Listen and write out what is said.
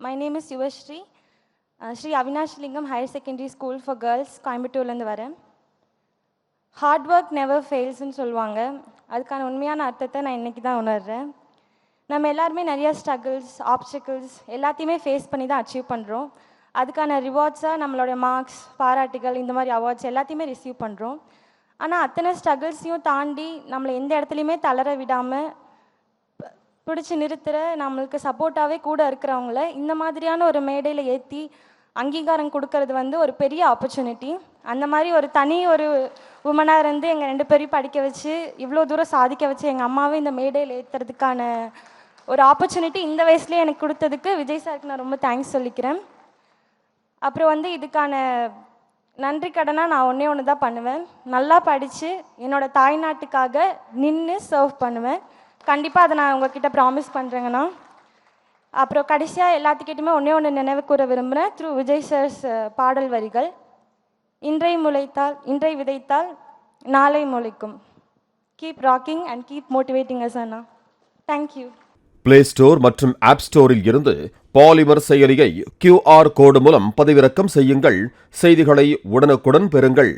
My name is Yuvashri. Sri Avinash Lingam Higher Secondary School for Girls, கோயம்புத்தூர்லேருந்து வரேன். Hard work never ஃபெயில்ஸ்ன்னு சொல்லுவாங்க. அதுக்கான உண்மையான அர்த்தத்தை நான் இன்றைக்கி தான் உணர்கிறேன். நம்ம எல்லாருமே நிறையா ஸ்ட்ரகிள்ஸ், ஆப்ஸ்டிக்கிள்ஸ் எல்லாத்தையுமே ஃபேஸ் பண்ணி தான் அச்சீவ் பண்ணுறோம். அதுக்கான ரிவார்ட்ஸாக நம்மளோட மார்க்ஸ், பாராட்டுகள், இந்த மாதிரி அவார்ட்ஸ் எல்லாத்தையுமே ரிசீவ் பண்ணுறோம். ஆனால் அத்தனை ஸ்ட்ரகிள்ஸையும் தாண்டி நம்மளை எந்த இடத்துலையுமே தளர விடாமல் பிடிச்சி நிறுத்துகிற நம்மளுக்கு சப்போர்ட்டாகவே கூட இருக்கிறவங்கள இந்த மாதிரியான ஒரு மேடையில் ஏற்றி அங்கீகாரம் கொடுக்கறது வந்து ஒரு பெரிய ஆப்பர்ச்சுனிட்டி. அந்த மாதிரி ஒரு உமனாக இருந்து எங்கள் 2 பேரையும் படிக்க வச்சு இவ்வளோ தூரம் சாதிக்க வச்சு எங்கள் அம்மாவே இந்த மேடையில் ஏற்றுறதுக்கான ஒரு ஆப்பர்ச்சுனிட்டி இந்த வயசுலேயே எனக்கு கொடுத்ததுக்கு விஜய் சாருக்கு நான் ரொம்ப தேங்க்ஸ் சொல்லிக்கிறேன். அப்புறம் வந்து இதுக்கான நன்றி கடனாக நான் ஒன்று தான் பண்ணுவேன். நல்லா படித்து என்னோடய தாய்நாட்டுக்காக நின்று சர்வ் பண்ணுவேன். கண்டிப்பாக அதை நான் உங்ககிட்ட ப்ராமிஸ் பண்ணுறேங்கண்ணா. அப்புறம் கடைசியாக எல்லாத்துக்கிட்டையுமே ஒன்று நினைவு கூற விரும்புகிறேன். த்ரூ விஜய் சார்ஸ் பாடல் வரிகள். இன்றை விதைத்தால் நாளை முளைக்கும். Keep rocking and keep motivating us அண்ணா. தேங்க்யூ. பிளே ஸ்டோர் மற்றும் ஆப் ஸ்டோரில் இருந்து பாலிமர் செயலியை QR கோடு மூலம் பதிவிறக்கம் செய்யுங்கள். செய்திகளை உடனுக்குடன் பெறுங்கள்.